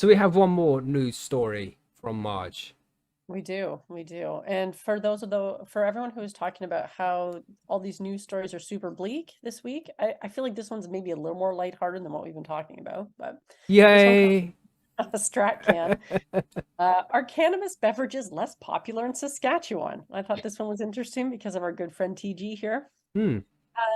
So we have one more news story from March. We do, we do. And for everyone who is talking about how all these news stories are super bleak this week, I feel like this one's maybe a little more lighthearted than what we've been talking about. But this one comes Yay! from a Strat Can. Are cannabis beverages less popular in Saskatchewan? I thought this one was interesting because of our good friend TG here. Hmm.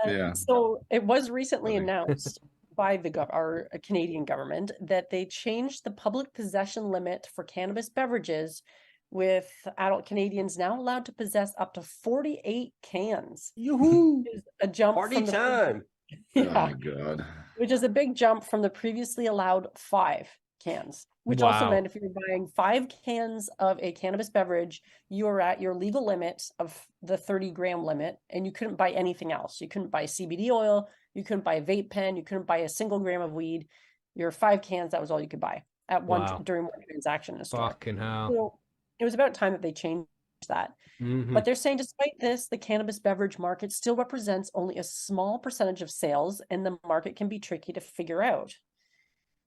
Yeah. So it was recently Funny. announced by our Canadian government that they changed the public possession limit for cannabis beverages, with adult Canadians now allowed to possess up to 48 cans. Yoo-hoo! Is a jump Party from the time. Oh yeah, my God. which is a big jump from the previously allowed 5 cans, which also Wow. meant if you were buying 5 cans of a cannabis beverage, you were at your legal limit of the 30-gram limit, and you couldn't buy anything else. You couldn't buy CBD oil, you couldn't buy a vape pen, you couldn't buy a single gram of weed. Your 5 cans, that was all you could buy at Wow. during one transaction in a store. Fucking hell. So it was about time that they changed that. Mm-hmm. But they're saying despite this, the cannabis beverage market still represents only a small percentage of sales, and the market can be tricky to figure out.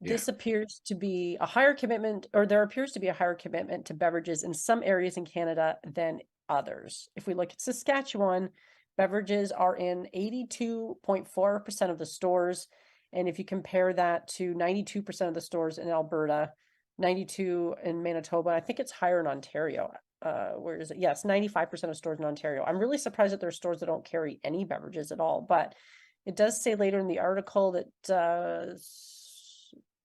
This appears to be a higher commitment, or there appears to be a higher commitment to beverages in some areas in Canada than others. If we look at Saskatchewan, beverages are in 82.4% of the stores. And if you compare that to 92% of the stores in Alberta, 92 in Manitoba, I think it's higher in Ontario. Where is it? Yes, 95% of stores in Ontario. I'm really surprised that there are stores that don't carry any beverages at all, but it does say later in the article that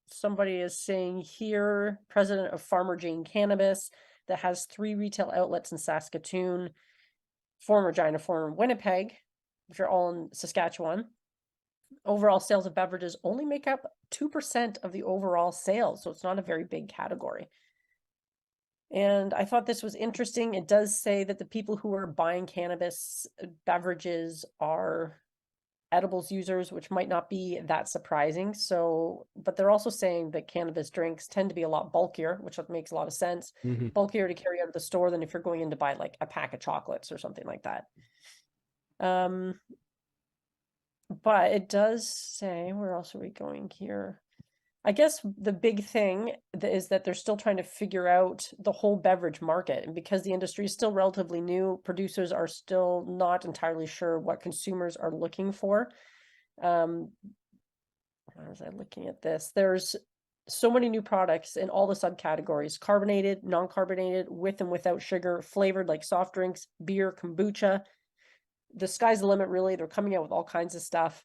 somebody is saying here, president of Farmer Jane Cannabis, that has 3 retail outlets in Saskatoon, former Regina, former Winnipeg, which are all in Saskatchewan. Overall sales of beverages only make up 2% of the overall sales, so it's not a very big category. And I thought this was interesting. It does say that the people who are buying cannabis beverages are edibles users, which might not be that surprising. So, but they're also saying that cannabis drinks tend to be a lot bulkier, which makes a lot of sense. Mm-hmm. Bulkier to carry out of the store than if you're going in to buy like a pack of chocolates or something like that. But it does say, where else are we going here? I guess the big thing is that they're still trying to figure out the whole beverage market. And because the industry is still relatively new, producers are still not entirely sure what consumers are looking for. As I'm looking at this, there's so many new products in all the subcategories: carbonated, non-carbonated, with and without sugar, flavored like soft drinks, beer, kombucha. The sky's the limit, really. They're coming out with all kinds of stuff.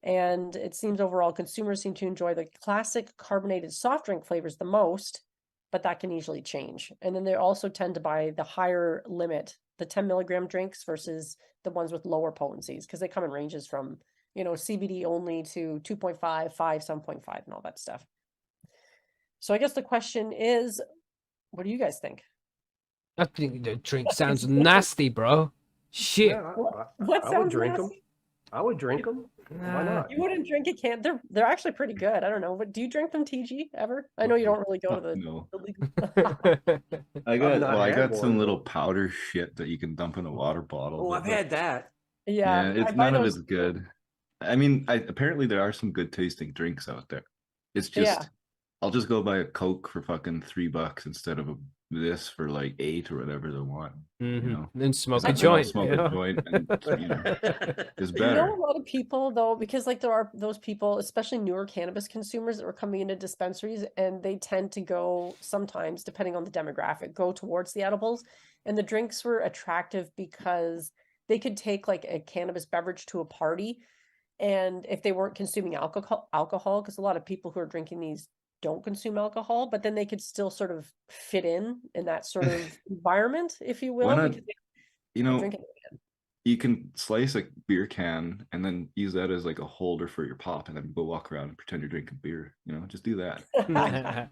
And it seems overall consumers seem to enjoy the classic carbonated soft drink flavors the most, but that can easily change. And then they also tend to buy the higher limit, the 10 milligram drinks versus the ones with lower potencies, because they come in ranges from, CBD only to 2.5, 5, 7.5, and all that stuff. So I guess the question is, what do you guys think? I think the drink sounds nasty, bro. Shit. Yeah, What I would sounds drink them. nasty? I would drink them. Why not? You wouldn't drink a can. They're actually pretty good. I don't know. But do you drink them, TG, ever? I know you don't really go to the No. legal. I not had got some one, little but- powder shit that you can dump in a water bottle. Oh, but I've had that. Yeah, it's I buy none of those. it's good. I mean, apparently there are some good tasting drinks out there. It's Yeah. just I'll just go buy a Coke for fucking $3 instead of this for like 8 or whatever they want. Mm-hmm. You know, Then smoke a I'll joint. smoke a joint, and it's You better. know, a lot of people though, because like there are those people, especially newer cannabis consumers that are coming into dispensaries, and they tend to go sometimes, depending on the demographic, go towards the edibles. And the drinks were attractive because they could take like a cannabis beverage to a party, and if they weren't consuming alcohol, because a lot of people who are drinking these don't consume alcohol, but then they could still sort of fit in that sort of environment, if you will. Why not? Because You they know, drink it. you can slice a beer can and then use that as like a holder for your pop, and then go walk around and pretend you're drinking beer. You know, just do that.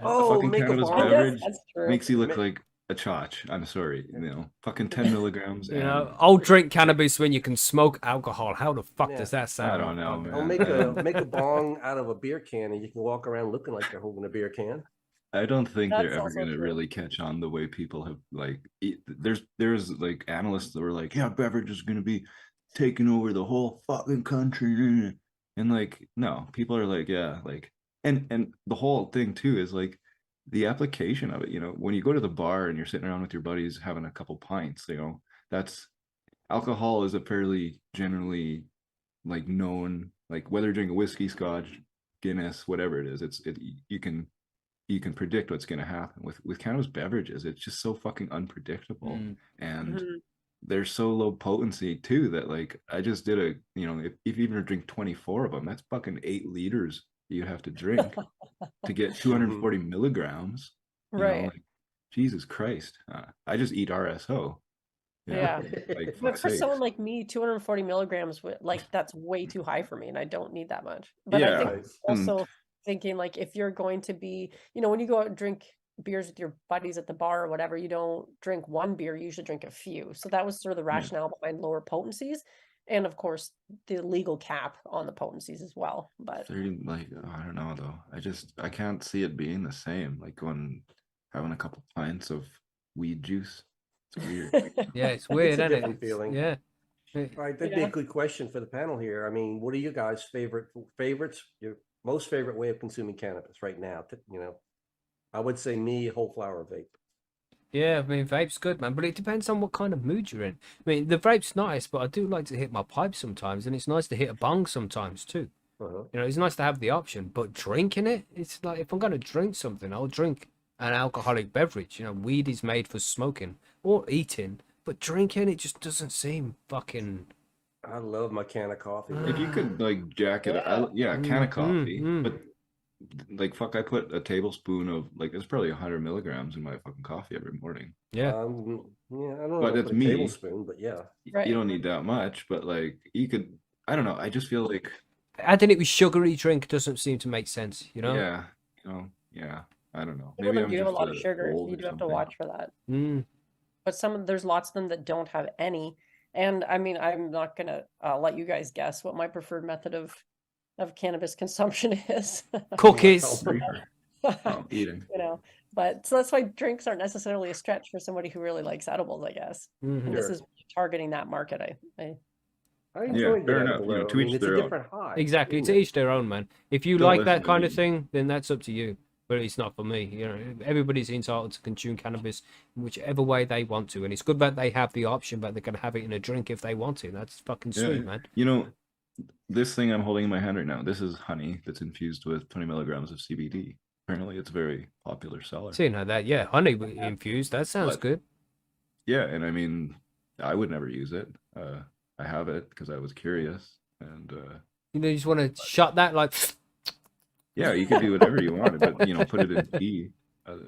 Oh, Fucking make a cannabis bong. beverage That's true. makes you look like a chotch. I'm sorry, fucking 10 milligrams. You and know, I'll drink cannabis when you can smoke alcohol. How the fuck Yeah. does that sound? I don't know, Fucking- man. I'll make a bong out of a beer can, and you can walk around looking like you're holding a beer can. I don't think That's they're ever also going to true. really catch on the way people have there's like analysts that were like, yeah, beverage is going to be taking over the whole fucking country, and like, no, people are like, yeah, like, and the whole thing too is like, the application of it, you know, when you go to the bar and you're sitting around with your buddies having a couple pints, you know, that's alcohol is a fairly generally like known, like whether you're drinking whiskey, scotch, Guinness, whatever it is, you can predict what's going to happen with cannabis beverages. It's just so fucking unpredictable, and Mhm. they're so low potency too that like I just did a, you know, if you even drink 24 of them, that's fucking 8 liters you have to drink to get 240 milligrams. You know, Right. like, Jesus Christ. I just eat RSO. Yeah. Like, But fuck's for sake. someone like me, 240 milligrams, like that's way too high for me, and I don't need that much. But I Yeah. think Nice. also thinking like if you're going to be, you know, when you go out and drink beers with your buddies at the bar or whatever, you don't drink one beer, you usually drink a few. So that was sort of the Yeah. rationale behind lower potencies, and of course the legal cap on the potencies as well. But 30, like, I don't know though. I can't see it being the same. Like going having a couple pints of weed juice. It's weird. Yeah, it's weird, a isn't it? different feeling. Yeah. All right, that'd be Yeah. a good question for the panel here. I mean, what are you guys' favorites? Your most favorite way of consuming cannabis right now? You know, I would say me, whole flower vape. Yeah, I mean, vape's good, man, but it depends on what kind of mood you're in. I mean, the vape's nice, but I do like to hit my pipe sometimes, and it's nice to hit a bong sometimes too. Uh-huh. You know, it's nice to have the option, but drinking it, it's like if I'm going to drink something, I'll drink an alcoholic beverage. You know, weed is made for smoking or eating, but drinking, it just doesn't seem fucking. I love my can of coffee. If you could like jack it, yeah, a can of coffee, mm. but like fuck, I put a tablespoon of like it's probably 100 milligrams in my fucking coffee every morning. Yeah. Yeah, I don't But know it's a me. tablespoon, but yeah. Right. You don't need that much, but like you could. I don't know. I just feel like Adding it with sugary drink doesn't seem to make sense, you know? yeah, you know, yeah. I don't know. Some of Maybe them I'm do have a just lot of sugar. old You or do have to something. watch for that. Mm. But there's lots of them that don't have any. And I mean, I'm not gonna let you guys guess what my preferred method of cannabis consumption is. Cookies. Oh, eating. You know, but so that's why drinks aren't necessarily a stretch for somebody who really likes edibles, I guess. Mhm. And this Sure. is targeting that market. I I enjoyed fair the enough. edible, You know, though. to I mean, each it's a their own. different high. Exactly. isn't To it? each their own, man. If you Don't like listen that to kind of me. thing, then that's up to you. But it's not for me. You know, everybody's entitled to consume cannabis in whichever way they want to, and it's good that they have the option, but they can have it in a drink if they want to. That's fucking Yeah. sweet, man. You know, this thing I'm holding in my hand right now, this is honey that's infused with 20 milligrams of CBD. Apparently, it's a very popular seller. So you know that, yeah, honey infused. That sounds But- good. Yeah, and I mean, I would never use it. I have it because I was curious, and You know, you just want to shot that like. yeah, you could do whatever you wanted, but you know, put it in tea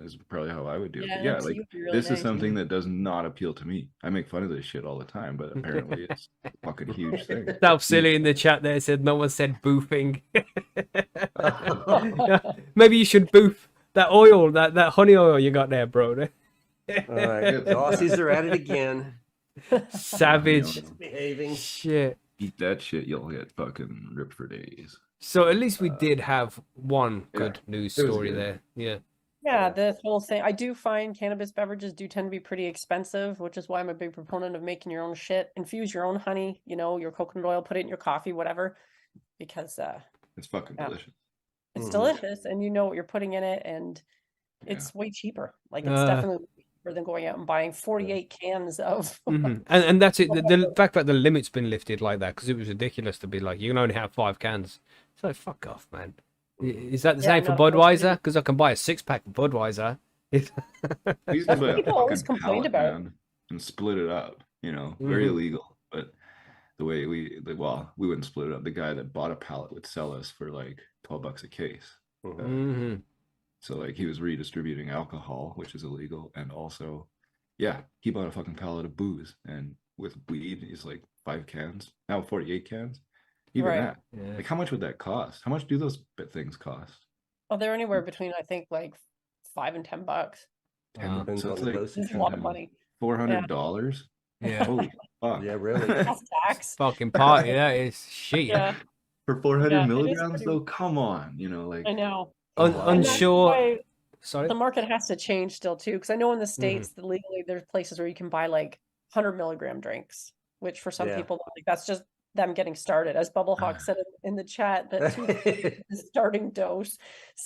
is probably how I would do it. But yeah, tea like would be really this is nice. something that does not appeal to me. I make fun of this shit all the time, but apparently it's a fucking huge thing. Self silly in the chat there said no one said boofing. Maybe you should boof that oil, that honey oil you got there, bro. All right, the Aussies are at it again. Savage. Behaving. Shit. Eat that shit, you'll get fucking ripped for days. So at least we did have one yeah, good news it was story good. there. Yeah. Yeah, the whole thing. I do find cannabis beverages do tend to be pretty expensive, which is why I'm a big proponent of making your own shit. Infuse your own honey, you know, your coconut oil, put it in your coffee, whatever, because It's fucking Yeah. delicious. it's Mhm. delicious and you know what you're putting in it, and Yeah. it's way cheaper. Like it's Uh. definitely cheaper than going out and buying 48 cans of. Mhm. And that's it. The fact that the limit's been lifted like that, because it was ridiculous to be like, you can only have 5 cans. It's like, fuck off, man. Is that the Yeah, same for no, most Budweiser? Because I can buy a 6-pack of Budweiser. We used to buy a People always fucking complained pallet, about- man, and split it up. You know, very Mhm. illegal. But the way we wouldn't split it up. The guy that bought a pallet would sell us for like $12 a case. Mhm. hmm So like he was redistributing alcohol, which is illegal, and also, yeah, he bought a fucking pallet of booze, and with weed, he's like 5 cans now, 48 cans. Even Right. that, Yeah. like, how much would that cost? How much do those things cost? Oh, they're anywhere between I think like $5 and $10. Wow. Depends So on it's the like dosage. It's a lot of money. $400. Yeah. Holy fuck! Yeah, really. Plus tax. Fucking party. That is shit. Yeah, For 400 Yeah, it is milligrams, pretty- though, come on, you know, like I know. Un- Wow. And that's unsure. why Sorry. the market has to change still too, because I know in the States, that legally there's places where you can buy like 100 milligram drinks, which for some Yeah. people like that's just them getting started, as Bubble Hawk said in the chat, that 2 is the starting dose.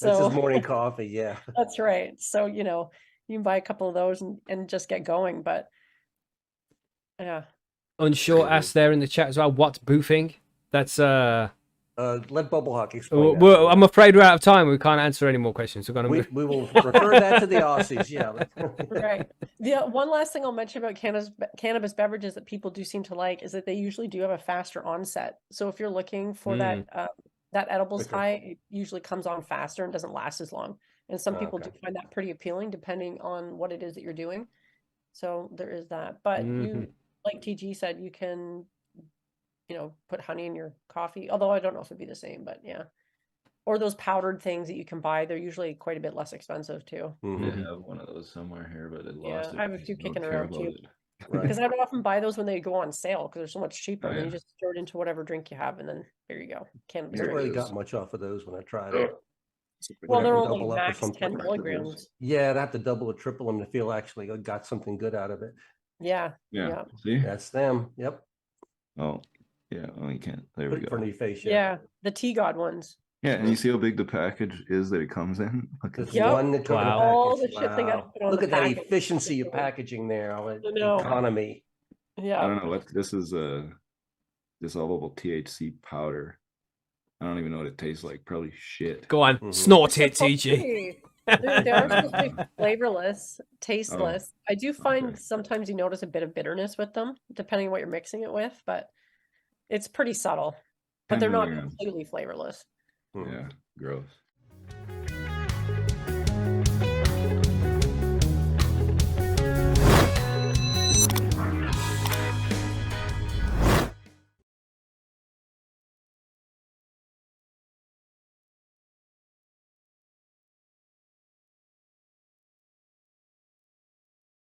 That's So his morning coffee. Yeah. that's right. So, you can buy a couple of those and just get going. But yeah. Unsure asked there in the chat as well. What's boofing? That's Let Bubble Hawk explain that. well, I'm afraid we're out of time. We can't answer any more questions. We're gonna we, move. we will refer that to the Aussies. Yeah. Right. The one last thing I'll mention about cannabis beverages that people do seem to like is that they usually do have a faster onset. So if you're looking for that edibles Quicker. high, it usually comes on faster and doesn't last as long. And some people do Okay. find that pretty appealing depending on what it is that you're doing. So there is that. But you, like TG said, you can, put honey in your coffee. Although I don't know if it'd be the same, but yeah. Or those powdered things that you can buy. They're usually quite a bit less expensive too. I have one of those somewhere here, but it Yeah, lost it. I have a few Don't kicking care around about too. it. Right. Because I would often buy those when they go on sale because they're so much cheaper. Oh, And then yeah. you just throw it into whatever drink you have, and then there you go. Cannabis Never drink. really got much off of those when I tried it. Well, Would they're have to only double up or max something 10 like that. milligrams. Yeah, I'd have to double or triple them to feel actually I got something good out of it. Yeah. Yeah. See? That's them. Yep. Oh, yeah. Oh, you can't. There we Put it for go. new face. Yeah. The Tea God ones. Yeah, and you see how big the package is that it comes in? Look at It's Yep. one that took Wow. the All package. the shit they got to Wow. put on Look the at that package. efficiency of packaging there. I know. Economy. I Yeah. don't know what this is. Dissolvable THC powder. I don't even know what it tastes like. Probably shit. Go on, Mhm. snort it, Supposed to TG. be. They are supposed to be flavorless, tasteless. I do find okay. sometimes you notice a bit of bitterness with them, depending on what you're mixing it with, but it's pretty subtle. But 10 they're not milligrams. completely flavorless. Mhm. Yeah, gross.